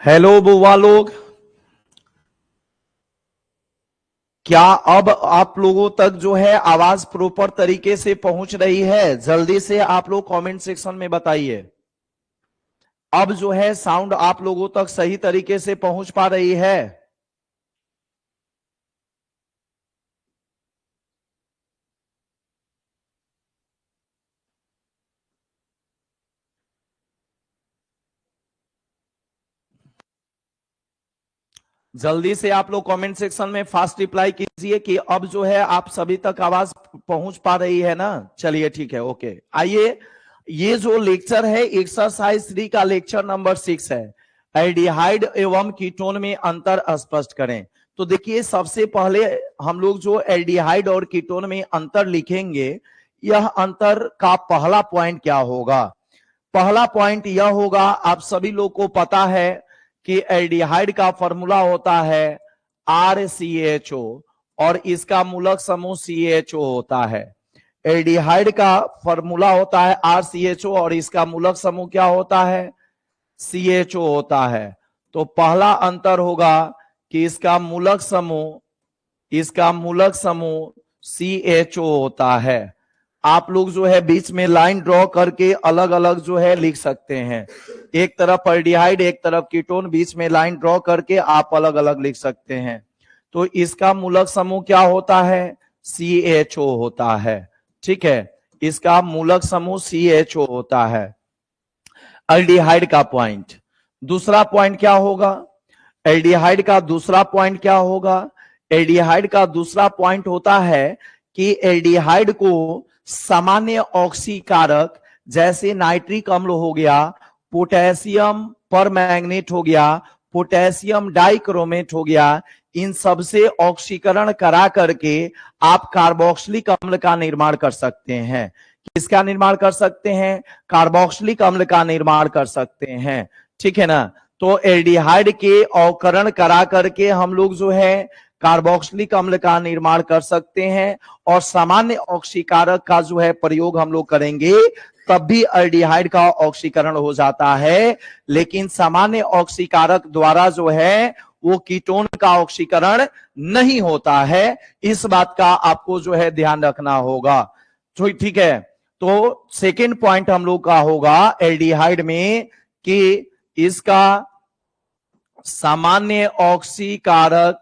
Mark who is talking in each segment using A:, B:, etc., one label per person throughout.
A: Hello बुआ लोग, क्या अब आप लोगों तक जो है आवाज प्रॉपर तरीके से पहुंच रही है? जल्दी से आप लोग कमेंट सेक्शन में बताइए। अब जो है साउंड आप लोगों तक सही तरीके से पहुंच पा रही है? जल्दी से आप लोग कमेंट सेक्शन में फास्ट रिप्लाई कीजिए कि अब जो है आप सभी तक आवाज पहुंच पा रही है ना। चलिए ठीक है, ओके। आइए, ये जो लेक्चर है एक्सरसाइज 3 का लेक्चर नंबर 6 है, एल्डिहाइड एवं कीटोन में अंतर स्पष्ट करें। तो देखिए, सबसे पहले हम लोग जो एल्डिहाइड और कीटोन में अंतर लिखेंगे, यह अंतर का पहला पॉइंट क्या होगा? पहला पॉइंट यह होगा, आप सभी लोग को पता है कि एल्डिहाइड का फॉर्मूला होता है RCHO और इसका मूलक समूह CHO होता है। एल्डिहाइड का फॉर्मूला होता है RCHO और इसका मूलक समूह क्या होता है? CHO होता है। तो पहला अंतर होगा कि इसका मूलक समूह CHO होता है। आप लोग जो है बीच में लाइन ड्रॉ करके अलग अलग जो है लिख सकते हैं। एक तरफ एल्डिहाइड, एक तरफ कीटोन, बीच में लाइन ड्रॉ करके आप अलग अलग लिख सकते हैं। तो इसका मूलक समूह क्या होता है? CHO होता है। ठीक है, इसका मूलक समूह CHO होता है। एल्डिहाइड का पॉइंट, दूसरा पॉइंट क्या होगा? एल्डिहाइड का दूसरा पॉइंट क्या होगा? एल्डिहाइड का दूसरा पॉइंट होता है कि एल्डिहाइड को सामान्य ऑक्सीकारक जैसे नाइट्रिक अम्ल हो गया, पोटेशियम परमैंगनेट हो गया, पोटेशियम डाइक्रोमेट हो गया, इन सबसे ऑक्सीकरण करा करके आप कार्बोक्सिलिक अम्ल का निर्माण कर सकते हैं। किसका निर्माण कर सकते हैं? कार्बोक्सिलिक अम्ल का निर्माण कर सकते हैं। ठीक है ना? तो एल्डिहाइड के अवकरण करा करके हम लोग जो है कार्बोक्सिलिक अम्ल का निर्माण कर सकते हैं और सामान्य ऑक्सीकारक का जो है प्रयोग हम लोग करेंगे, तब भी एल्डिहाइड का ऑक्सीकरण हो जाता है। लेकिन सामान्य ऑक्सीकारक द्वारा जो है वो कीटोन का ऑक्सीकरण नहीं होता है। इस बात का आपको जो है ध्यान रखना होगा। तो ठीक है, तो सेकेंड पॉइंट हम लोग का होगा एल्डिहाइड में कि इसका सामान्य ऑक्सीकारक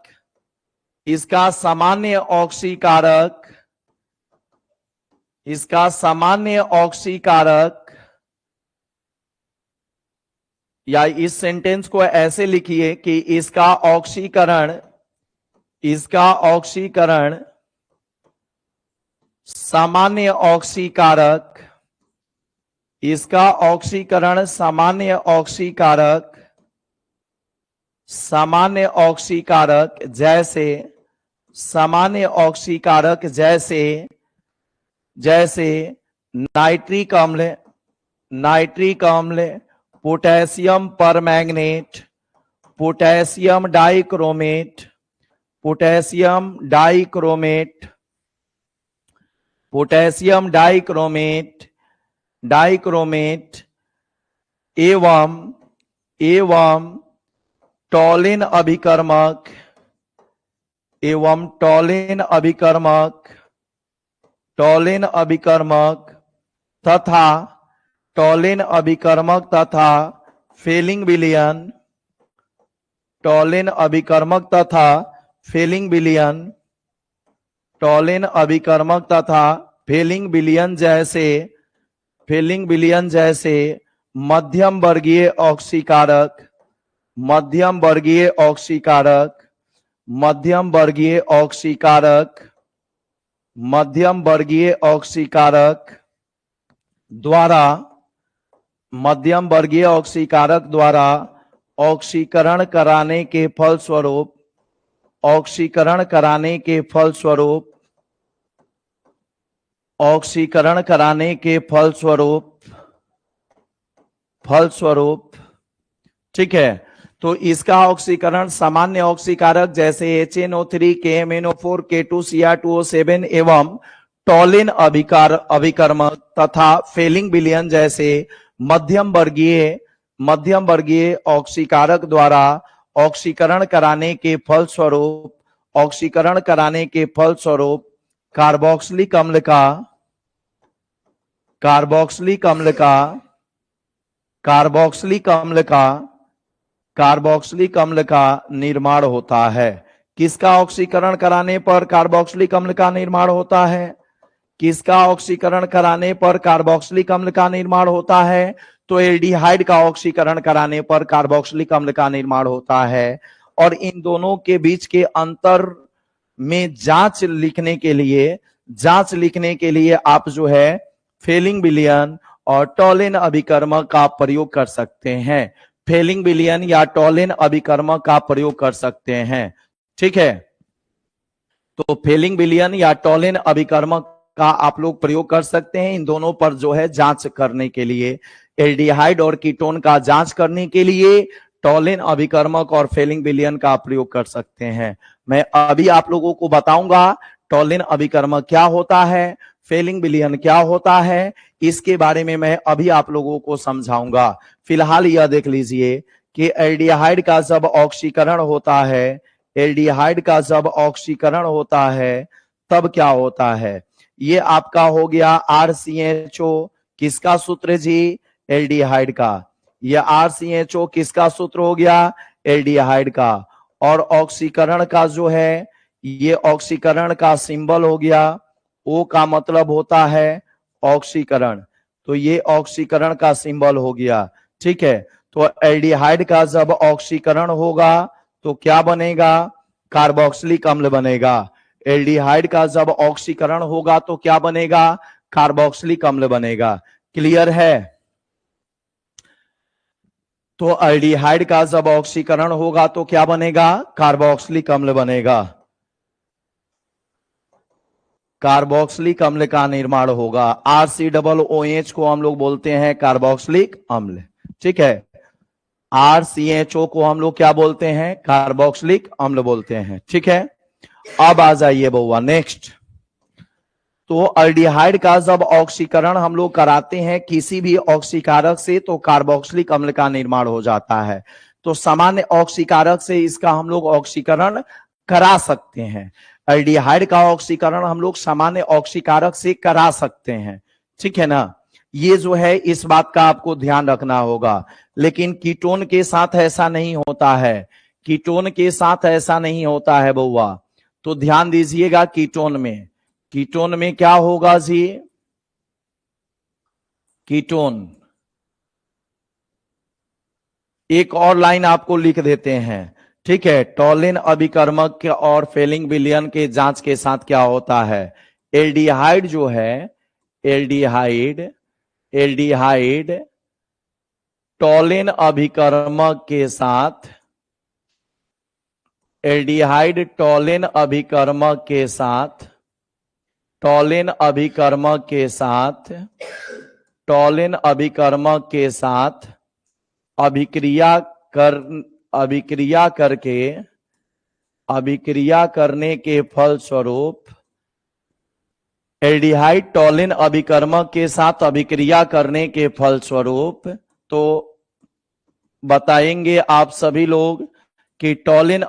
A: या इस सेंटेंस को ऐसे लिखिए कि इसका ऑक्सीकरण सामान्य ऑक्सीकारक जैसे नाइट्रिक अम्ल, पोटेशियम परमैंगनेट, पोटेशियम डाइक्रोमेट एवं टॉलिन अभिकर्मक तथा फेलिंग विलियन जैसे मध्यम वर्गीय ऑक्सीकारक द्वारा ऑक्सीकरण कराने के फलस्वरूप ठीक है। तो इसका ऑक्सीकरण सामान्य ऑक्सीकारक जैसे HNO3, KMNO4, K2Cr2O7 एवं टॉलिन अभिकर्मक तथा फेलिंग विलियन जैसे मध्यम वर्गीय मध्यम वर्गीय ऑक्सीकारक द्वारा ऑक्सीकरण कराने के फलस्वरूप कार्बोक्सिलिक अम्ल का निर्माण होता है। किसका ऑक्सीकरण कराने पर कार्बोक्सिलिक अम्ल का निर्माण होता है? किसका ऑक्सीकरण कराने पर कार्बोक्सिलिक अम्ल का निर्माण होता है? तो एल्डिहाइड का ऑक्सीकरण कराने पर कार्बोक्सिलिक अम्ल का निर्माण होता है। और इन दोनों के बीच के अंतर में जांच लिखने के लिए आप जो है फेलिंग विलयन और टॉलिन अभिकर्मक का प्रयोग कर सकते हैं। फेलिंग विलयन या टॉलिन अभिकर्मक का प्रयोग कर सकते हैं। ठीक है, तो फेलिंग विलयन या टॉलिन अभिकर्मक का आप लोग प्रयोग कर सकते हैं इन दोनों पर जो है जांच करने के लिए। एल्डिहाइड और कीटोन का जांच करने के लिए टॉलिन अभिकर्मक और फेलिंग विलयन का प्रयोग कर सकते हैं। मैं अभी आप लोगों को बताऊंगा टॉलिन अभिकर्मक क्या होता है, फेलिंग विलयन क्या होता है, इसके बारे में मैं अभी आप लोगों को समझाऊंगा। फिलहाल यह देख लीजिए कि एल्डिहाइड का जब ऑक्सीकरण होता है तब क्या होता है। ये आपका हो गया RCHO, किसका सूत्र जी? एल्डिहाइड का। ये RCHO किसका सूत्र हो गया? एल्डिहाइड का। और ऑक्सीकरण का जो है ये ऑक्सीकरण का सिंबल हो गया, O का मतलब होता है ऑक्सीकरण, तो ये ऑक्सीकरण का सिंबल हो गया। ठीक है, तो एल्डिहाइड का जब ऑक्सीकरण होगा तो क्या बनेगा? कार्बोक्सिलिक अम्ल बनेगा। एल्डिहाइड का जब ऑक्सीकरण होगा तो क्या बनेगा? कार्बोक्सिलिक अम्ल बनेगा। क्लियर है? तो एल्डिहाइड का जब ऑक्सीकरण होगा तो क्या बनेगा? कार्बोक्सिलिक अम्ल बनेगा। कार्बोक्सिलिक अम्ल का निर्माण होगा। RCOOH को हम लोग बोलते हैं कार्बोक्सिलिक अम्ल। ठीक है, RCHO को हम लोग क्या बोलते हैं? कार्बोक्सिलिक अम्ल बोलते हैं। ठीक है, अब आ जाइए बउआ नेक्स्ट। तो एल्डिहाइड का जब ऑक्सीकरण हम लोग कराते हैं किसी भी ऑक्सीकारक से तो कार्बोक्सिलिक अम्ल का निर्माण हो जाता है। तो सामान्य ऑक्सीकारक से इसका हम लोग ऑक्सीकरण करा सकते हैं। एल्डिहाइड का ऑक्सीकरण हम लोग सामान्य ऑक्सीकारक से करा सकते हैं। ठीक है ना, ये जो है इस बात का आपको ध्यान रखना होगा। लेकिन कीटोन के साथ ऐसा नहीं होता है, कीटोन के साथ ऐसा नहीं होता है बउआ। तो ध्यान दीजिएगा, कीटोन में क्या होगा जी? कीटोन, एक और लाइन आपको लिख देते हैं। ठीक है, टॉलिन अभिकर्मक के और फेलिंग विलयन के जांच के साथ क्या होता है? एल्डिहाइड जो है, एल्डिहाइड टॉलिन अभिकर्मक के साथ, एल्डिहाइड टॉलिन अभिकर्मक के साथ अभिक्रिया करने के फलस्वरूप, एल्डिहाइड टॉलिन अभिकर्मक के साथ अभिक्रिया करने के फलस्वरूप, तो बताएंगे आप सभी लोग कि टॉलिन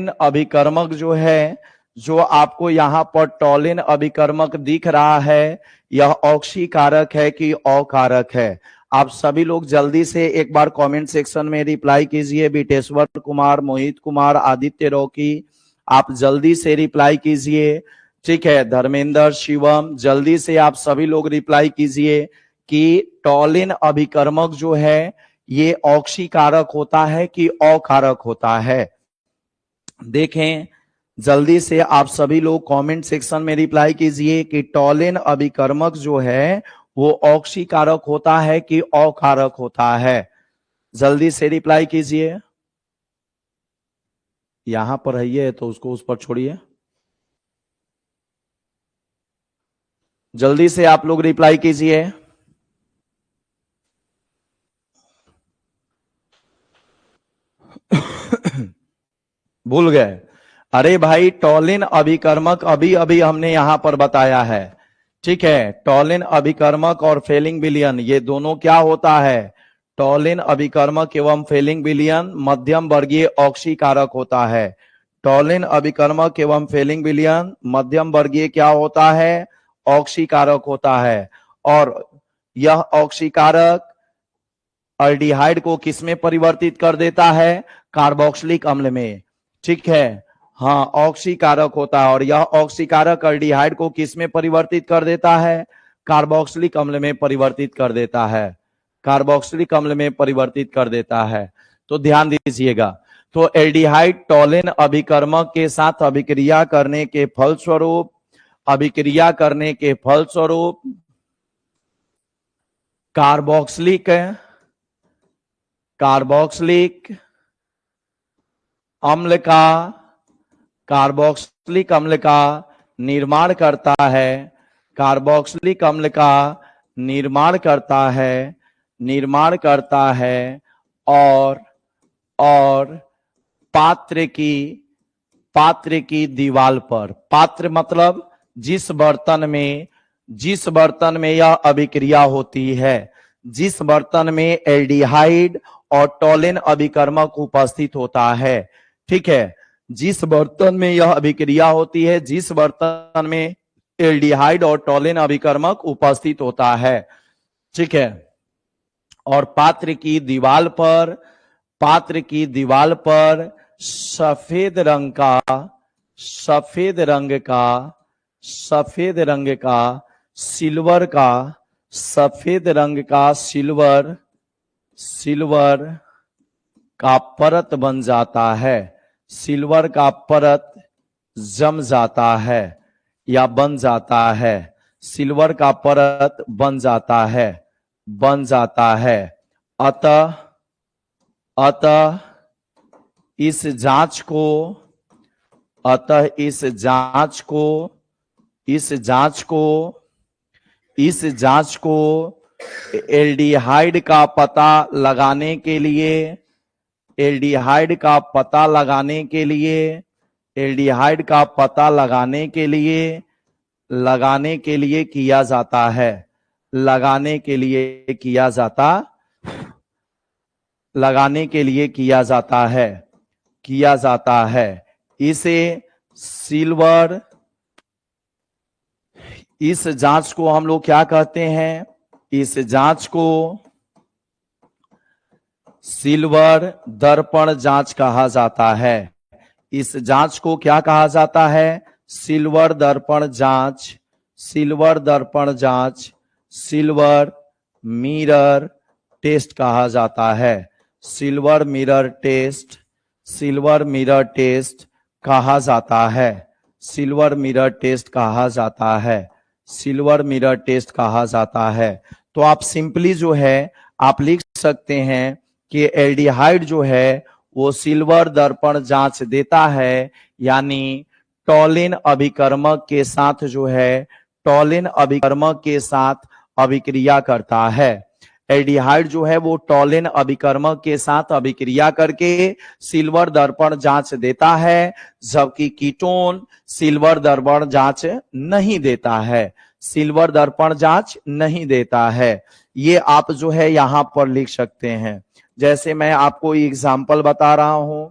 A: अभिकर्मक जो है, जो आपको यहां पर टॉलिन अभिकर्मक दिख रहा है, यह ऑक्सीकारक है कि अकारक है? आप सभी लोग जल्दी से एक बार कमेंट सेक्शन में रिप्लाई कीजिए। बीटेश्वर कुमार, मोहित कुमार, आदित्य रॉकी, आप जल्दी से रिप्लाई कीजिए। ठीक है, धर्मेंद्र, शिवम, जल्दी से आप सभी लोग रिप्लाई कीजिए कि टॉलिन अभिकर्मक जो है ये ऑक्सीकारक होता है कि अकारक होता है? देखें, जल्दी से आप सभी लोग कमेंट सेक्शन में रिप्लाई कीजिए कि टॉलिन अभिकर्मक जो है वो ऑक्सीकारक होता है कि अकारक होता है? जल्दी से रिप्लाई कीजिए। यहां पर है ये, तो उसको उस पर छोड़िए। जल्दी से आप लोग रिप्लाई कीजिए। भूल गए? अरे भाई, टॉलिन अभिकर्मक अभी अभी हमने यहां पर बताया है। ठीक है, टॉलिन अभिकर्मक और फेलिंग विलयन ये दोनों क्या होता है? टॉलिन अभिकर्मक एवं फेलिंग विलयन मध्यम वर्गीय ऑक्सीकारक होता है। टॉलिन अभिकर्मक एवं फेलिंग विलयन मध्यम वर्गीय क्या होता है? ऑक्सीकारक होता है। और यह ऑक्सीकारक अल्डिहाइड को किस में परिवर्तित कर देता है? कार्बोक्सिलिक अम्ल में। ठीक है, हाँ, ऑक्सीकारक होता है। और यह ऑक्सीकारक अल्डिहाइड को किस में परिवर्तित कर देता है? कार्बोक्सिलिक अम्ल में परिवर्तित कर देता है। कार्बोक्सिलिक अम्ल में परिवर्तित कर देता है। तो ध्यान दीजिएगा, तो एल्डिहाइड टॉलिन अभिकर्मक के साथ अभिक्रिया करने के फलस्वरूप कार्बोक्सिलिक अम्ल का निर्माण करता है। कार्बोक्सिलिक अम्ल का निर्माण करता है और पात्र की दीवार पर, पात्र मतलब जिस बर्तन में यह अभिक्रिया होती है, जिस बर्तन में एल्डिहाइड और टॉलिन अभिकर्मक उपस्थित होता है। ठीक है, जिस बर्तन में यह अभिक्रिया होती है, जिस बर्तन में एल्डिहाइड और टॉलिन अभिकर्मक उपस्थित होता है। ठीक है, और पात्र की दीवार पर सफेद रंग का सिल्वर का परत बन जाता है। सिल्वर का परत जम जाता है या बन जाता है। सिल्वर का परत बन जाता है। अतः इस जांच को एल्डिहाइड का पता लगाने के लिए किया जाता है। इस जांच को हम लोग क्या कहते हैं? इस जांच को सिल्वर दर्पण जांच कहा जाता है। इस जांच को क्या कहा जाता है? सिल्वर दर्पण जांच, सिल्वर मिरर टेस्ट कहा जाता है। सिल्वर मिरर टेस्ट कहा जाता है। तो आप सिंपली जो है आप लिख सकते हैं कि एल्डिहाइड जो है वो सिल्वर दर्पण जांच देता है, यानी टॉलिन अभिकर्मक के साथ अभिक्रिया करता है। एल्डिहाइड जो है वो टॉलिन अभिकर्मक के साथ अभिक्रिया करके सिल्वर दर्पण जांच देता है, जबकि कीटोन सिल्वर दर्पण जांच नहीं देता है। ये आप जो है यहां पर लिख सकते हैं। जैसे मैं आपको एग्जांपल बता रहा हूं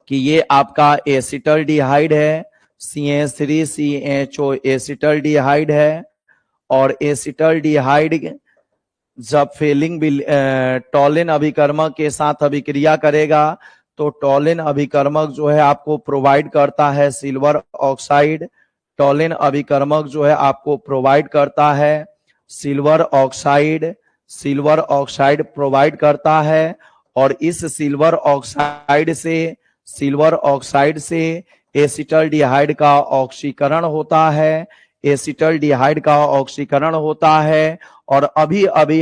A: कि ये आपका एसिटल्डिहाइड है, CH3CHO एसिटल्डिहाइड है। और एसिटल्डिहाइड जब टॉलिन अभिकर्मक के साथ अभिक्रिया करेगा तो टॉलिन अभिकर्मक जो है आपको प्रोवाइड करता है सिल्वर ऑक्साइड। टॉलिन अभिकर्मक जो है आपको प्रोवाइड करता है सिल्वर ऑक्साइड प्रोवाइड करता है। और इस सिल्वर ऑक्साइड से एसिटल्डिहाइड का ऑक्सीकरण होता है। और अभी अभी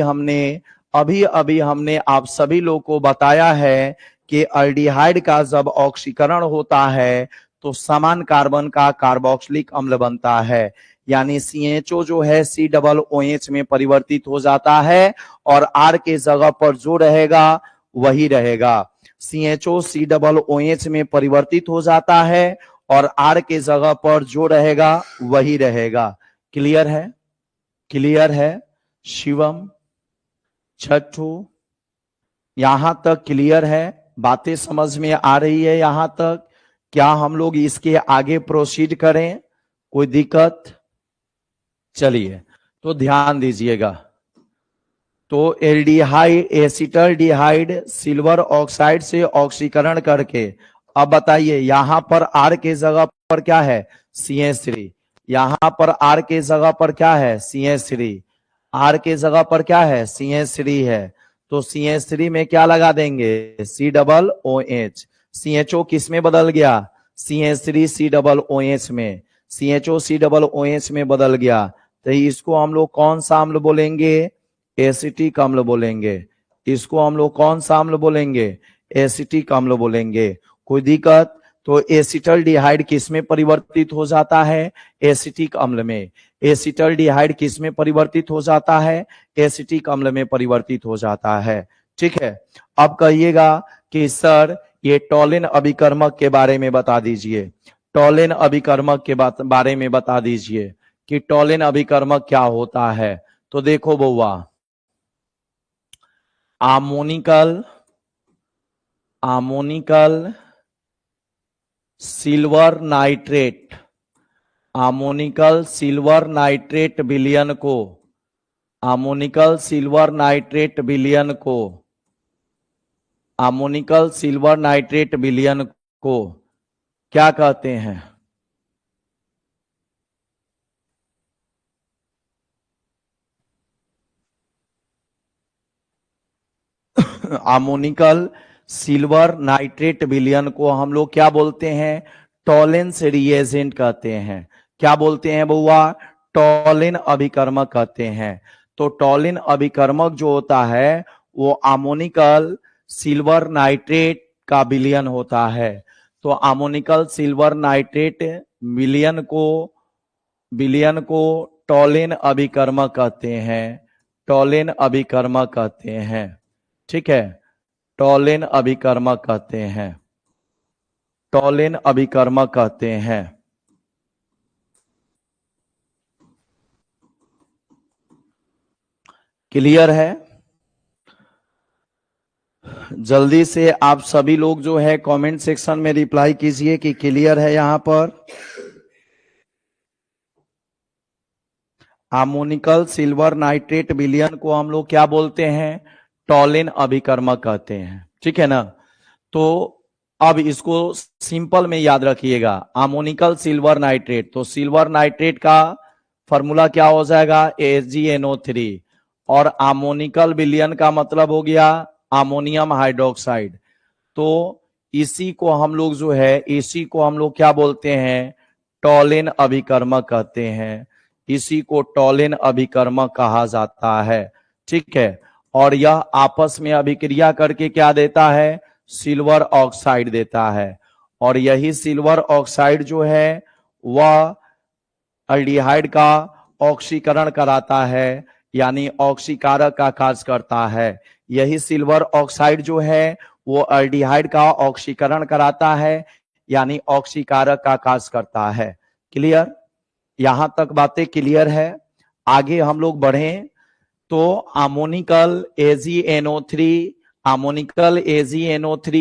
A: हमने आप सभी लोग को बताया है कि अल्डिहाइड का जब ऑक्सीकरण होता है तो समान कार्बन का कार्बोक्सिलिक अम्ल बनता है, यानी CHO जो है COOH में परिवर्तित हो जाता है और R के जगह पर जो रहेगा वही रहेगा। CHO COOH में परिवर्तित हो जाता है और R के जगह पर जो रहेगा वही रहेगा। क्लियर है शिवम? छठू। यहां तक क्लियर है? बातें समझ में आ रही है यहां तक? क्या हम लोग इसके आगे प्रोसीड करें? कोई दिक्कत? चलिए तो ध्यान दीजिएगा। तो एल्डिहाइड, एसिटल्डिहाइड सिल्वर ऑक्साइड से ऑक्सीकरण करके, अब बताइए यहां पर आर के जगह पर क्या है? CH3। यहां पर आर के जगह पर क्या है? CH3। आर के जगह पर क्या है? CH3 है। तो CH3 में क्या लगा देंगे? COOH। CHO किस में बदल गया? CH3 COOH में। CHO COOH में बदल गया। तो इसको हम लोग कौन सा अम्ल बोलेंगे? एसिटिक अम्ल बोलेंगे। इसको हम लोग कौन सा अम्ल बोलेंगे? एसिटिक अम्ल बोलेंगे। कोई दिक्कत? तो एसिटल्डिहाइड किस में परिवर्तित हो जाता है? एसिटिक अम्ल में। एसिटल्डिहाइड किस में परिवर्तित हो जाता है? एसिटिक अम्ल में परिवर्तित हो जाता है। ठीक है। अब कहिएगा कि सर ये टॉलिन अभिकर्मक के बारे में बता दीजिए। टॉलिन अभिकर्मक के बारे में बता दीजिए कि टॉलिन अभिकर्मक क्या होता है। तो देखो बउआ, आमोनिकल सिल्वर नाइट्रेट, आमोनिकल सिल्वर नाइट्रेट विलयन को, आमोनिकल सिल्वर नाइट्रेट विलयन को, आमोनिकल सिल्वर नाइट्रेट विलयन को क्या कहते हैं? आमोनिकल सिल्वर नाइट्रेट विलयन को हम लोग क्या बोलते हैं? टॉलेंस रिएजेंट कहते हैं। क्या बोलते हैं बउआ? टॉलिन अभिकर्मक कहते हैं। तो टॉलिन अभिकर्मक जो होता है वो आमोनिकल सिल्वर नाइट्रेट का विलयन होता है। तो आमोनिकल सिल्वर नाइट्रेट विलयन को टॉलिन अभिकर्मक कहते हैं। टॉलिन अभिकर्मक कहते हैं। ठीक है, टॉलिन अभिकर्मक कहते हैं। टॉलिन अभिकर्मक कहते हैं। क्लियर है? जल्दी से आप सभी लोग जो है कमेंट सेक्शन में रिप्लाई कीजिए कि क्लियर है। यहां पर आमोनिकल सिल्वर नाइट्रेट विलयन को हम लोग क्या बोलते हैं? टॉलिन अभिकर्मक कहते हैं। ठीक है ना? तो अब इसको सिंपल में याद रखिएगा। आमोनिकल सिल्वर नाइट्रेट, तो सिल्वर नाइट्रेट का फॉर्मूला क्या हो जाएगा? AgNO3। और आमोनिकल विलयन का मतलब हो गया अमोनियम हाइड्रोक्साइड। तो इसी को हम लोग जो है, इसी को हम लोग क्या बोलते हैं? टॉलिन अभिकर्मक कहते हैं। इसी को टॉलिन अभिकर्मक कहा जाता है। ठीक है। और यह आपस में अभिक्रिया करके क्या देता है? सिल्वर ऑक्साइड देता है। और यही सिल्वर ऑक्साइड जो है वह अल्डिहाइड का ऑक्सीकरण कराता है, यानी ऑक्सीकारक का कार्य करता है। यही सिल्वर ऑक्साइड जो है वो अल्डिहाइड का ऑक्सीकरण कराता है, यानी ऑक्सीकारक का कार्य करता है। क्लियर? यहां तक बातें क्लियर है? आगे हम लोग बढ़ें तो अमोनिकल AgNO3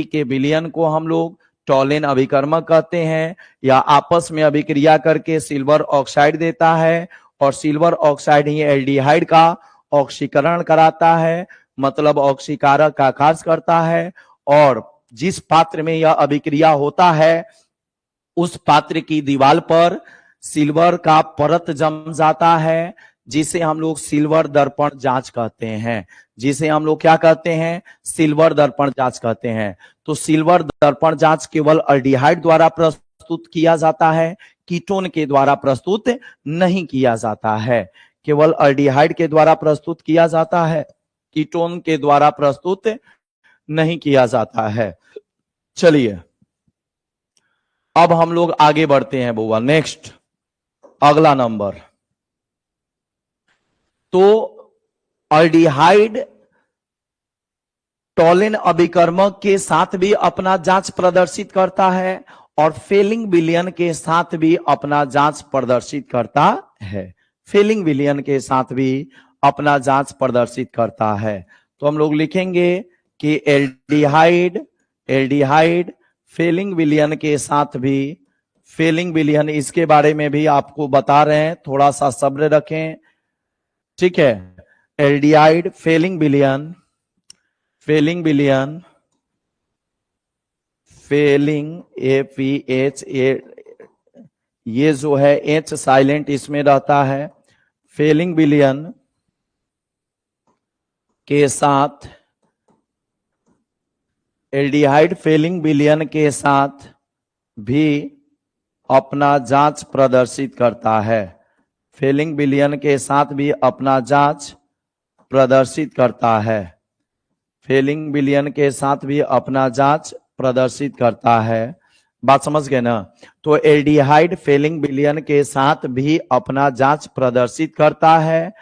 A: के विलयन को हम लोग टॉलिन अभिकर्मक कहते हैं। या आपस में अभिक्रिया करके सिल्वर ऑक्साइड देता है, और सिल्वर ऑक्साइड ही एल्डिहाइड का ऑक्सीकरण कराता है, मतलब ऑक्सीकारक का कार्य करता है। और जिस पात्र में यह अभिक्रिया होता है उस पात्र की दीवार पर सिल्वर का परत जम जाता है, जिसे हम लोग सिल्वर दर्पण जांच कहते हैं। जिसे हम लोग क्या कहते हैं? सिल्वर दर्पण जांच कहते हैं। तो सिल्वर दर्पण जांच केवल अल्डिहाइड द्वारा प्रस्तुत किया जाता है, कीटोन के द्वारा प्रस्तुत नहीं किया जाता है। केवल अल्डिहाइड के द्वारा प्रस्तुत किया जाता है, कीटोन के द्वारा प्रस्तुत नहीं किया जाता है। चलिए अब हम लोग आगे बढ़ते हैं बुआ। नेक्स्ट, अगला नंबर। तो अल्डिहाइड टॉलिन अभिकर्मक के साथ भी अपना जांच प्रदर्शित करता है, और फेलिंग विलयन के साथ भी अपना जांच प्रदर्शित करता है। फेलिंग विलयन के साथ भी अपना जांच प्रदर्शित करता है। तो हम लोग लिखेंगे कि एल्डिहाइड एल्डिहाइड फेलिंग विलयन के साथ भी, फेलिंग विलयन इसके बारे में भी आपको बता रहे हैं, थोड़ा सा सब्र रखें, ठीक है। एल्डिहाइड फेलिंग विलयन, फेलिंग विलयन, फेलिंग APH ये जो है एच साइलेंट इसमें रहता है। फेलिंग विलयन के साथ, एल्डिहाइड फेलिंग विलयन के साथ भी अपना जांच प्रदर्शित करता है। फेलिंग विलयन के साथ भी अपना जांच प्रदर्शित करता है। फेलिंग विलयन के साथ भी अपना जांच प्रदर्शित करता है। बात समझ गए ना? तो एल्डिहाइड फेलिंग विलयन के साथ भी अपना जांच प्रदर्शित करता है,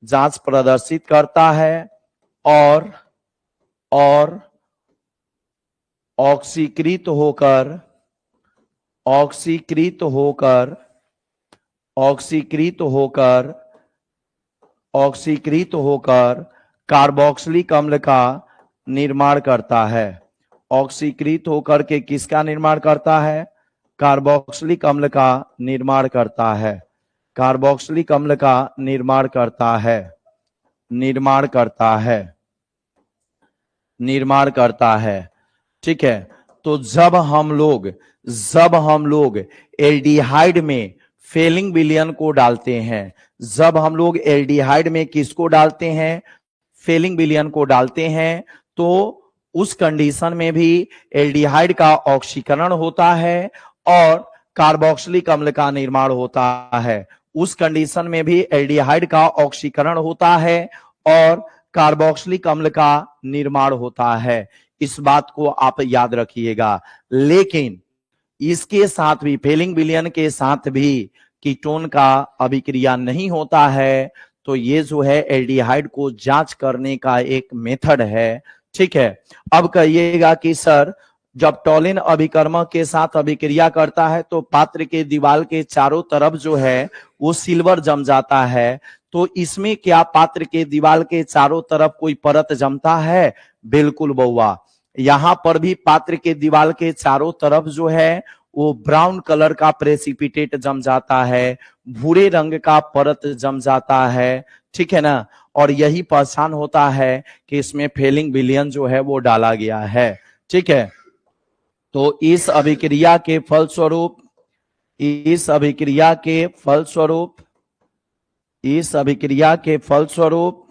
A: जांच प्रदर्शित करता है और ऑक्सीकृत होकर, ऑक्सीकृत होकर, ऑक्सीकृत होकर, ऑक्सीकृत होकर कार्बोक्सिलिक अम्ल का निर्माण करता है। ऑक्सीकृत होकर के किसका निर्माण करता है? कार्बोक्सिलिक अम्ल का निर्माण करता है। कार्बोक्सिलिक अम्ल का निर्माण करता है, निर्माण करता है, निर्माण करता है, ठीक है। तो जब हम लोग एल्डिहाइड में फेलिंग विलयन को डालते हैं, जब हम लोग एल्डिहाइड में किसको डालते हैं? फेलिंग विलयन को डालते हैं, तो उस कंडीशन में भी एल्डिहाइड का ऑक्सीकरण होता है और कार्बोक्सिलिक अम्ल का निर्माण होता है। उस कंडीशन में भी एल्डिहाइड का ऑक्सीकरण होता है और कार्बोक्सिलिक अम्ल का निर्माण होता है। इस बात को आप याद रखिएगा। लेकिन इसके साथ भी, फेलिंग विलयन के साथ भी कीटोन का अभिक्रिया नहीं होता है। तो ये जो है एल्डिहाइड को जांच करने का एक मेथड है, ठीक है। अब कहिएगा कि सर जब टॉलिन अभिकर्मक के साथ अभिक्रिया करता है तो पात्र के दीवार के चारों तरफ जो है वो सिल्वर जम जाता है, तो इसमें क्या पात्र के दीवार के चारों तरफ कोई परत जमता है? बिल्कुल बउआ, यहां पर भी पात्र के दीवार के चारों तरफ जो है वो ब्राउन कलर का प्रेसिपिटेट जम जाता है, भूरे रंग का परत जम जाता है, ठीक है ना। और यही पहचान होता है कि इसमें फेलिंग विलयन जो है वो डाला गया है, ठीक है। तो इस अभिक्रिया के फलस्वरूप, इस अभिक्रिया के फलस्वरूप, इस अभिक्रिया के फलस्वरूप,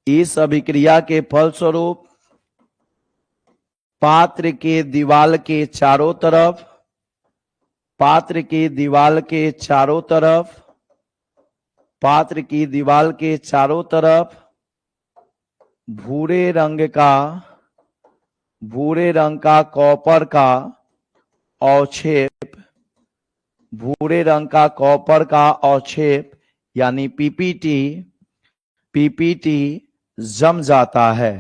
A: इस अभिक्रिया के फलस्वरूप पात्र के दीवार के चारों तरफ, पात्र की दीवार के चारों तरफ, पात्र की दीवार के चारों तरफ भूरे रंग का, भूरे रंग का कॉपर का अवक्षेप, भूरे रंग का कॉपर का अवक्षेप यानी पीपीटी, पीपीटी जम जाता है।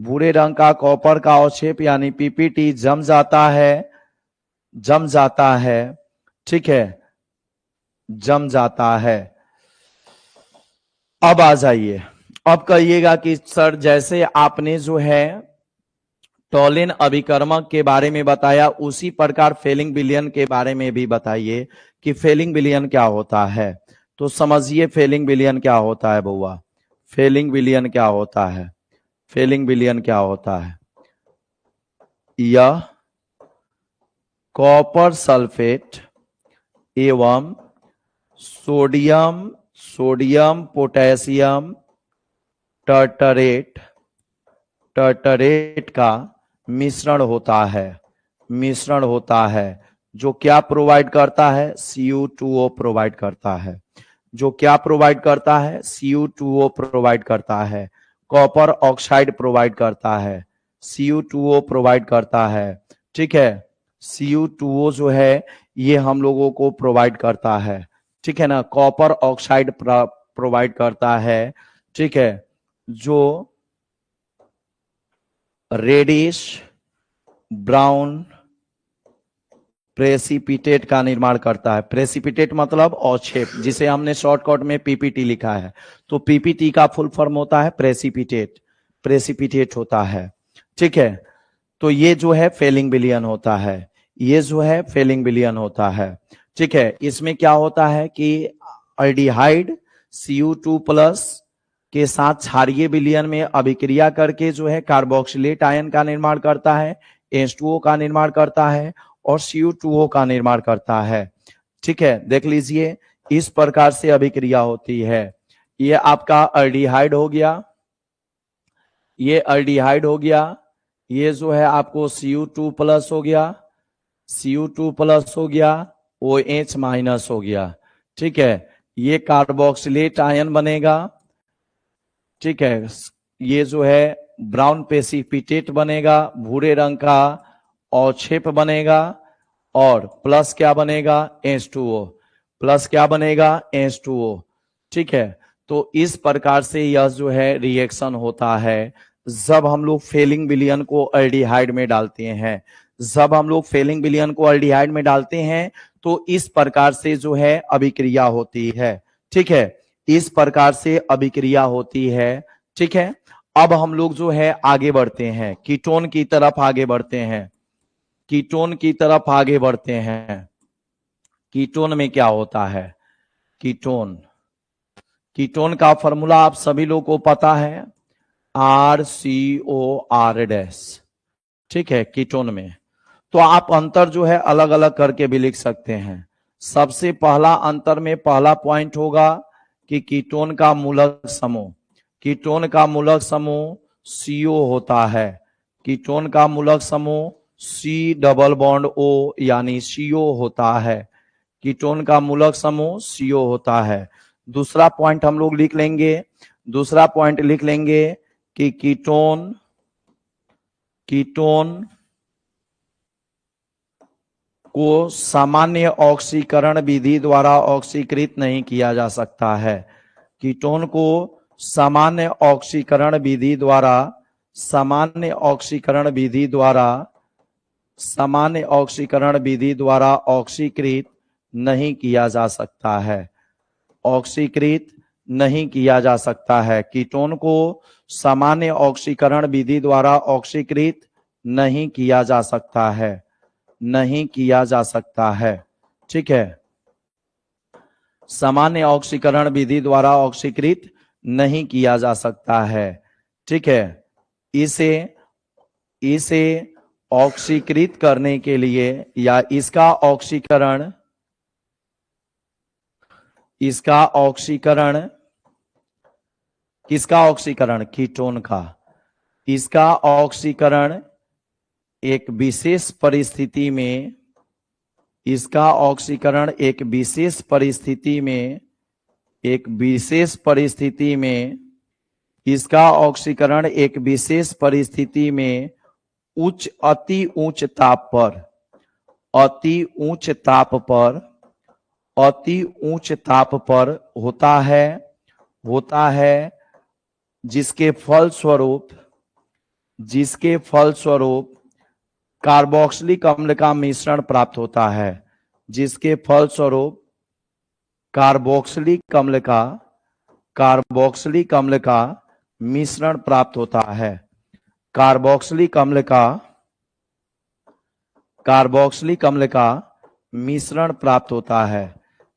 A: भूरे रंग का कॉपर का अवक्षेप यानी पीपीटी जम जाता है, जम जाता है, ठीक है, जम जाता है। अब आ जाइए, अब कहिएगा कि सर जैसे आपने जो है टॉलिन अभिकर्मक के बारे में बताया उसी प्रकार फेलिंग विलयन के बारे में भी बताइए कि फेलिंग विलयन क्या होता है। तो समझिए फेलिंग विलयन क्या होता है बउआ। फेलिंग विलयन क्या होता है? फेलिंग विलयन क्या होता है? यह कॉपर सल्फेट एवं सोडियम, सोडियम पोटेशियम टर्टरेट, टर्टरेट का मिश्रण होता है, मिश्रण होता है जो क्या प्रोवाइड करता है? Cu2O प्रोवाइड करता है। जो क्या प्रोवाइड करता है? Cu2O प्रोवाइड करता है। कॉपर ऑक्साइड प्रोवाइड करता है, Cu2O प्रोवाइड करता है, ठीक है। Cu2O जो है ये हम लोगों को प्रोवाइड करता है, ठीक है ना। कॉपर ऑक्साइड प्रोवाइड करता है, ठीक है, जो रेडिश ब्राउन प्रेसिपिटेट का निर्माण करता है। प्रेसिपिटेट मतलब अवक्षेप, जिसे हमने शॉर्टकट में पीपीटी लिखा है। तो पीपीटी का फुल फॉर्म होता है प्रेसिपिटेट, प्रेसिपिटेट होता है। ठीक है, तो ये जो है फेलिंग विलयन होता है, ये जो है फेलिंग विलयन होता है। ठीक है, इसमें क्या होता है कि एल्डिहाइड Cu2+ के साथ क्षारीय विलयन में अभिक्रिया करके जो है कार्बोक्सिलेट आयन का निर्माण करता है, H2O का निर्माण करता है और Cu2O का निर्माण करता है। ठीक है, देख लीजिए इस प्रकार से अभिक्रिया होती है। ये आपका एल्डिहाइड हो गया, ये एल्डिहाइड हो गया, ये जो है आपको Cu2+ हो गया, Cu2+ हो गया, OH- हो गया। ठीक है, ये कार्बोक्सिलेट आयन बनेगा। ठीक है, ये जो है ब्राउन प्रेसिपिटेट बनेगा, भूरे रंग का अवक्षेप बनेगा और प्लस क्या बनेगा, H2O, प्लस क्या बनेगा, H2O। ठीक है, तो इस प्रकार से यह जो है रिएक्शन होता है जब हम लोग फेलिंग विलयन को एल्डिहाइड में डालते हैं। जब हम लोग फेलिंग विलयन को एल्डिहाइड में डालते हैं तो इस प्रकार से जो है अभिक्रिया होती है। ठीक है, इस प्रकार से अभिक्रिया होती है। ठीक है, अब हम लोग जो है आगे बढ़ते हैं, कीटोन की तरफ आगे बढ़ते हैं, कीटोन की तरफ आगे बढ़ते हैं। कीटोन में क्या होता है, कीटोन, कीटोन का फॉर्मूला आप सभी लोग को पता है, RCOR-। ठीक है, कीटोन में तो आप अंतर जो है अलग अलग करके भी लिख सकते हैं। सबसे पहला अंतर में पहला पॉइंट होगा कि कीटोन का मूलक समूह, कीटोन का मूलक समूह CO होता है, कीटोन का मूलक समूह C+O यानी CO होता है, कीटोन का मूलक समूह CO होता है। दूसरा पॉइंट हम लोग लिख लेंगे, दूसरा पॉइंट लिख लेंगे कि कीटोन, कीटोन को सामान्य ऑक्सीकरण विधि द्वारा ऑक्सीकृत नहीं किया जा सकता है। कीटोन को सामान्य ऑक्सीकरण विधि द्वारा, सामान्य ऑक्सीकरण विधि द्वारा, सामान्य ऑक्सीकरण विधि द्वारा ऑक्सीकृत नहीं किया जा सकता है, ऑक्सीकृत नहीं किया जा सकता है। कीटोन को सामान्य ऑक्सीकरण विधि द्वारा ऑक्सीकृत नहीं किया जा सकता है, नहीं किया जा सकता है। ठीक है, सामान्य ऑक्सीकरण विधि द्वारा ऑक्सीकृत नहीं किया जा सकता है। ठीक है, इसे ऑक्सीकृत करने के लिए या इसका ऑक्सीकरण, इसका ऑक्सीकरण, किसका ऑक्सीकरण, कीटोन का, इसका ऑक्सीकरण एक विशेष परिस्थिति में, इसका ऑक्सीकरण एक विशेष परिस्थिति में, एक विशेष परिस्थिति में, इसका ऑक्सीकरण एक विशेष परिस्थिति में अति उच्च ताप पर, अति उच्च ताप पर, अति उच्च ताप पर होता है, जिसके फलस्वरूप कार्बोक्सिलिक अम्ल का मिश्रण प्राप्त होता है, जिसके फलस्वरूप कार्बोक्सिलिक अम्ल का मिश्रण प्राप्त होता है, कार्बोक्सिलिक अम्ल का मिश्रण प्राप्त होता है,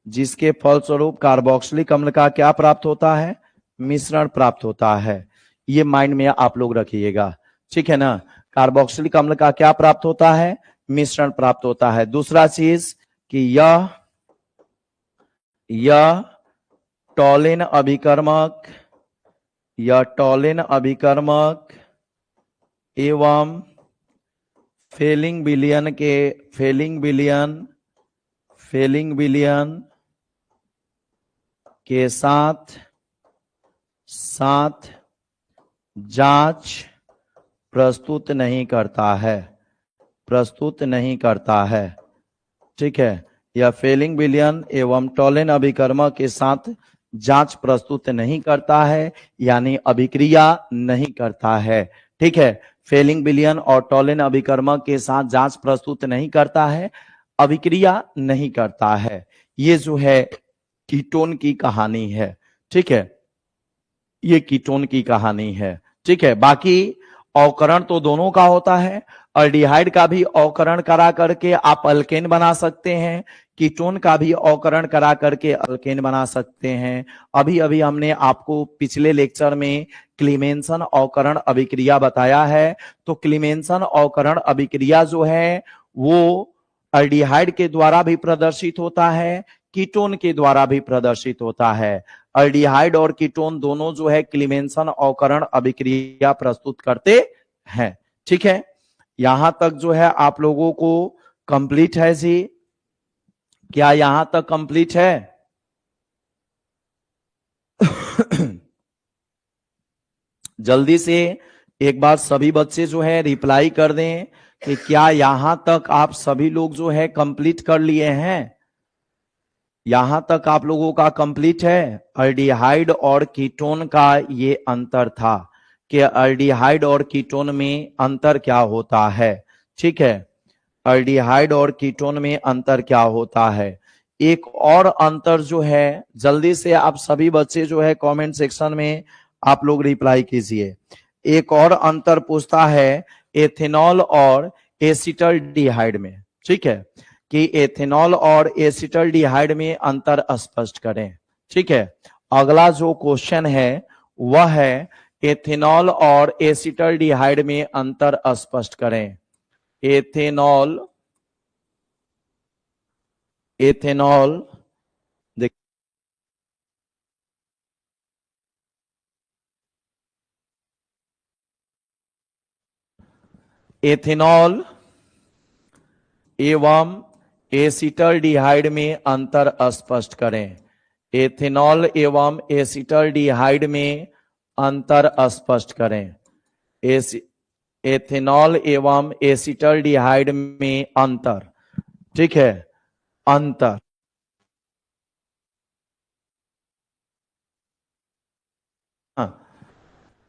A: जिसके फलस्वरूप कार्बोक्सिलिक अम्ल का क्या प्राप्त होता है, मिश्रण प्राप्त होता है। ये माइंड में आप लोग रखिएगा। ठीक है ना, कार्बोक्सिलिक अम्ल का क्या प्राप्त होता है, मिश्रण प्राप्त होता है। दूसरा चीज कि यह टॉलिन अभिकर्मक, यह टॉलिन अभिकर्मक एवं फेलिंग विलयन के साथ जांच प्रस्तुत नहीं करता है, ठीक है, यह फेलिंग विलयन एवं टॉलिन अभिकर्मक के साथ जांच प्रस्तुत नहीं करता है, यानी अभिक्रिया नहीं करता है। ठीक है, फेलिंग विलयन और टॉलिन अभिकर्मक के साथ जांच प्रस्तुत नहीं करता है, अभिक्रिया नहीं करता है। ये जो है कीटोन की कहानी है, ठीक है, ये कीटोन की कहानी है, ठीक है। बाकी अवकरण तो दोनों का होता है, अल्डिहाइड का भी अवकरण करा करके आप अल्केन बना सकते हैं, कीटोन का भी अवकरण करा करके अल्केन बना सकते हैं। अभी अभी हमने आपको पिछले लेक्चर में क्लीमेंसन अवकरण अभिक्रिया बताया है। तो क्लीमेंसन अवकरण अभिक्रिया जो है वो अल्डिहाइड के द्वारा भी प्रदर्शित होता है, कीटोन के द्वारा भी प्रदर्शित होता है। अल्डिहाइड और कीटोन दोनों जो है क्लीमेंसन अवकरण अभिक्रिया प्रस्तुत करते हैं, ठीक है। यहां तक जो है आप लोगों को कंप्लीट है जी? क्या यहां तक कंप्लीट है? जल्दी से एक बार सभी बच्चे जो है रिप्लाई कर दें कि क्या यहां तक आप सभी लोग जो है कंप्लीट कर लिए हैं? यहां तक आप लोगों का कंप्लीट है? अल्डिहाइड और कीटोन का ये अंतर था कि अल्डिहाइड और कीटोन में अंतर क्या होता है, ठीक है। अल्डिहाइड और कीटोन में अंतर क्या होता है। एक और अंतर जो है, जल्दी से आप सभी बच्चे जो है कमेंट सेक्शन में आप लोग रिप्लाई कीजिए। एक और अंतर पूछता है एथेनॉल और एसिटल्डिहाइड में, ठीक है, कि एथेनॉल और एसिटल्डिहाइड में अंतर स्पष्ट करें, ठीक है। अगला जो क्वेश्चन है वह है एथेनॉल और एसिटल्डिहाइड में अंतर स्पष्ट करें। एथेनॉल एथेनॉल एवं एसिटल्डिहाइड में अंतर स्पष्ट करें। एथेनॉल एवं एसिटल्डिहाइड में अंतर स्पष्ट करें। एथेनॉल एवं एसिटल्डिहाइड में अंतर, ठीक है, अंतर।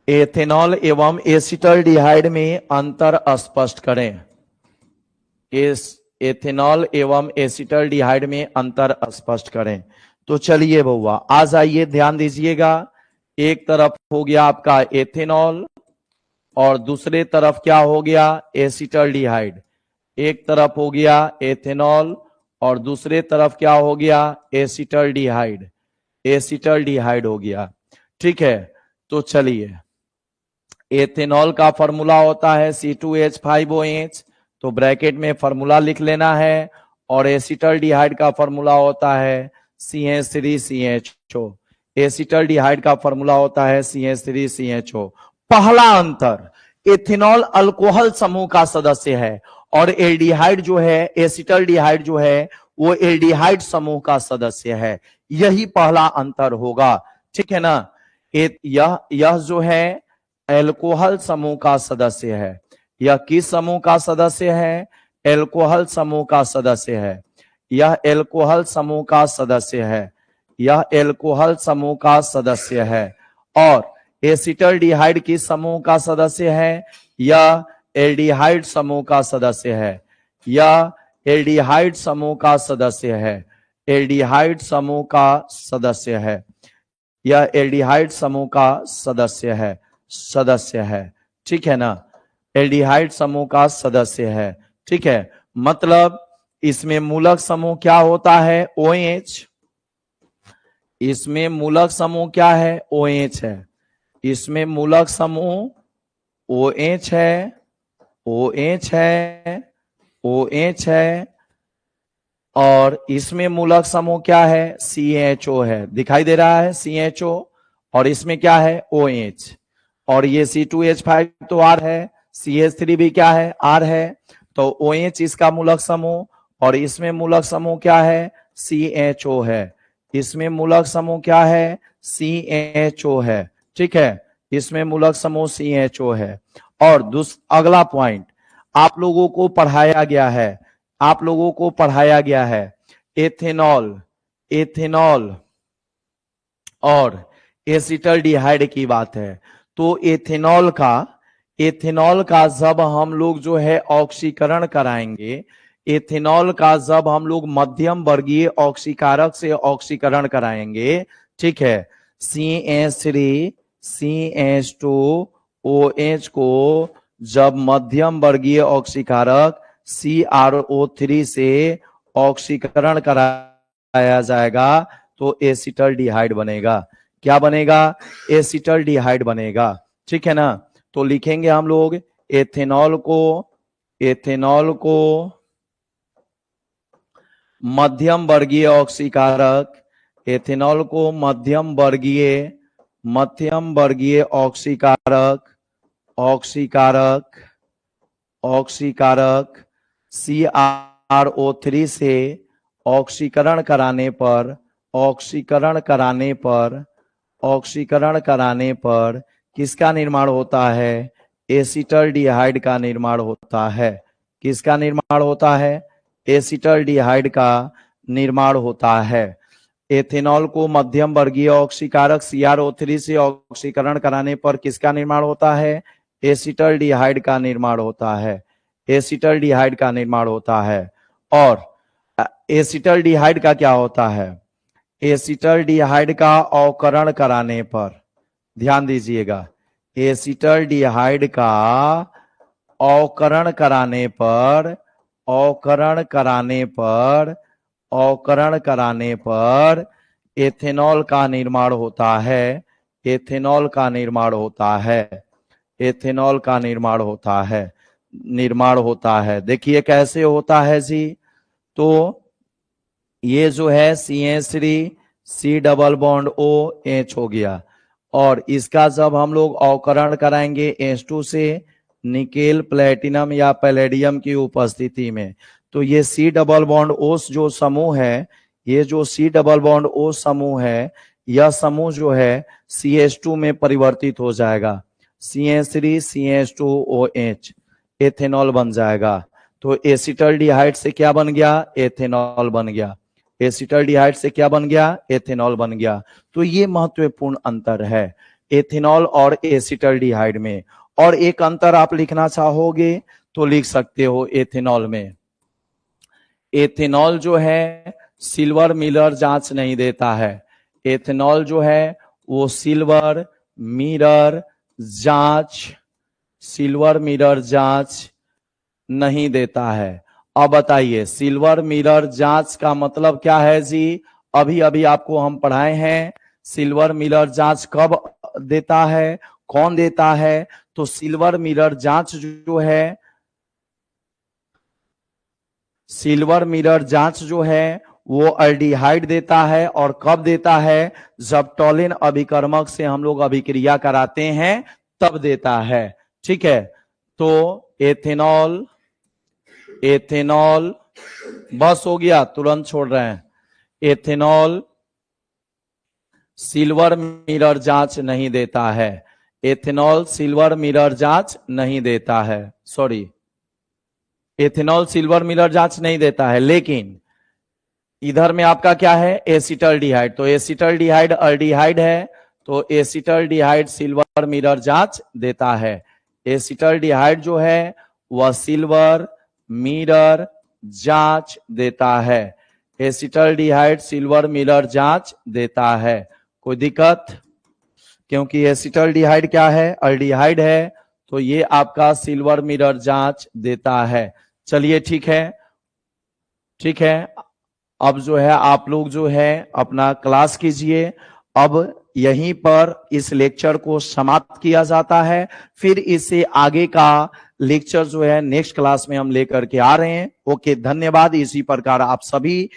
A: एथेनॉल एवं एसिटल्डिहाइड में अंतर स्पष्ट करें। एथेनॉल एवं एसिटल्डिहाइड में अंतर स्पष्ट करें। तो चलिए बउआ आ जाइए, ध्यान दीजिएगा। एक तरफ हो गया आपका एथेनॉल और दूसरे तरफ क्या हो गया? एसिटल्डिहाइड। एक तरफ हो गया एथेनॉल और दूसरे तरफ क्या हो गया? एसिटल्डिहाइड। एसिटल्डिहाइड हो गया, ठीक है। तो चलिए, एथेनॉल का फॉर्मूला होता है C2H5OH, तो ब्रैकेट में फॉर्मूला लिख लेना है। और एसिटल्डिहाइड का फॉर्मूला होता है CH3CHO। एसिटल्डिहाइड का फॉर्मूला होता है CH3CHO। पहला अंतर, एथेनॉल अल्कोहल समूह का सदस्य है और एल्डिहाइड जो है, एसिटल्डिहाइड जो है वो एल्डिहाइड समूह का सदस्य है। यही पहला अंतर होगा, ठीक है ना। यह जो है एल्कोहल समूह का सदस्य है। यह किस समूह का सदस्य है? एल्कोहल समूह का सदस्य है। यह एल्कोहल समूह का सदस्य है। यह एल्कोहल समूह का सदस्य है। और एसिटल्डिहाइड किस समूह का सदस्य है? यह एल्डिहाइड समूह का सदस्य है। यह एल्डिहाइड समूह का सदस्य है। एल्डिहाइड समूह का सदस्य है। यह एल्डिहाइड समूह का सदस्य है, ठीक है ना। एल्डिहाइड समूह का सदस्य है, ठीक है। मतलब इसमें मूलक समूह क्या होता है? OH। इसमें मूलक समूह क्या है? OH है। इसमें मूलक समूह OH है, OH है, OH है। और इसमें मूलक समूह क्या है? CHO है। दिखाई दे रहा है CHO। और इसमें क्या है? OH। और ये C2H5 तो R है, CH3 भी क्या है? R है। तो OH इसका मूलक समूह और इसमें मूलक समूह क्या है? CHO है। इसमें मूलक समूह क्या है? CHO है, ठीक है। इसमें मूलक समूह CHO है। और अगला पॉइंट आप लोगों को पढ़ाया गया है, आप लोगों को पढ़ाया गया है एथेनॉल, एथेनॉल और एसिटल्डिहाइड की बात है। तो एथेनॉल का जब हम लोग जो है ऑक्सीकरण कराएंगे, एथेनॉल का जब हम लोग मध्यम वर्गीय ऑक्सीकारक से ऑक्सीकरण कराएंगे, ठीक है, CH3 CH2OH को जब मध्यम वर्गीय ऑक्सीकारक CrO3 से ऑक्सीकरण कराया जाएगा तो एसिटल्डिहाइड बनेगा। क्या बनेगा? एसिटल्डिहाइड बनेगा। ठीक है ना। तो लिखेंगे हम लोग एथेनॉल को मध्यम वर्गीय ऑक्सीकारक, एथेनॉल को मध्यम वर्गीय ऑक्सीकारक CrO3 से ऑक्सीकरण कराने पर किसका निर्माण होता है? एसिटल्डिहाइड का निर्माण होता है। किसका निर्माण होता है? एसिटल्डिहाइड का निर्माण होता है। एथेनॉल को मध्यम वर्गीय ऑक्सीकारक CrO3 से ऑक्सीकरण कराने पर किसका निर्माण होता है? एसिटल्डिहाइड का निर्माण होता है। एसिटल्डिहाइड का निर्माण होता है। और एसिटल्डिहाइड का क्या होता है? एसिटल्डिहाइड का अवकरण कराने पर, ध्यान दीजिएगा, एसिटल्डिहाइड का अवकरण कराने पर एथेनॉल का निर्माण होता है। एथेनॉल का निर्माण होता है। देखिए कैसे होता है जी। तो ये जो है CH3 C double bond OH हो गया, और इसका जब हम लोग अवकरण कराएंगे H2 से निकेल, प्लेटिनम या पैलेडियम की उपस्थिति में, तो ये C डबल बॉन्ड O जो समूह है, ये जो C डबल बॉन्ड O समूह है, यह समूह जो है CH2 में परिवर्तित हो जाएगा। CH3 CH2OH एथेनॉल बन जाएगा। तो एसिटल्डिहाइड से क्या बन गया? एथेनॉल बन गया। एसिटल्डिहाइड से क्या बन गया? एथेनॉल बन गया। तो ये महत्वपूर्ण अंतर है एथेनॉल और एसिटल्डिहाइड में। और एक अंतर आप लिखना चाहोगे तो लिख सकते हो एथेनॉल में। एथेनॉल जो है सिल्वर मिरर जांच नहीं देता है। एथेनॉल जो है वो सिल्वर मिरर जांच नहीं देता है। अब बताइए सिल्वर मिरर जांच का मतलब क्या है जी? अभी आपको हम पढ़ाए हैं। सिल्वर मिरर जांच कब देता है, कौन देता है? तो सिल्वर मिरर जांच जो है वो अल्डिहाइड देता है। और कब देता है? जब टॉलिन अभिकर्मक से हम लोग अभिक्रिया कराते हैं तब देता है। ठीक है। तो एथेनॉल बस हो गया, तुरंत छोड़ रहे हैं। एथेनॉल सिल्वर मिरर जांच नहीं देता है। एथेनॉल सिल्वर मिरर जांच नहीं देता है। सॉरी, एथेनॉल सिल्वर मिरर जांच नहीं देता है। लेकिन इधर में आपका क्या है? एसिटल्डिहाइड। तो एसिटल्डिहाइड अल्डिहाइड है, तो एसिटल्डिहाइड सिल्वर मिरर जांच देता है। एसिटल्डिहाइड जो है वह सिल्वर मिरर जांच देता है। एसिटल्डिहाइड सिल्वर मिरर जांच देता है। कोई दिक्कत? क्योंकि एसिटल्डिहाइड क्या है? अल्डिहाइड है, तो ये आपका सिल्वर मिरर जांच देता है। चलिए ठीक है। अब जो है आप लोग जो है अपना क्लास कीजिए। अब यहीं पर इस लेक्चर को समाप्त किया जाता है। फिर इससे आगे का लेक्चर जो है नेक्स्ट क्लास में हम लेकर के आ रहे हैं। ओके, धन्यवाद। इसी प्रकार आप सभी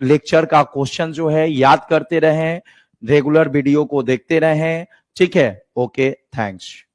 A: लेक्चर का क्वेश्चन जो है याद करते रहें, रेगुलर वीडियो को देखते रहें। ठीक है, ओके, थैंक्स।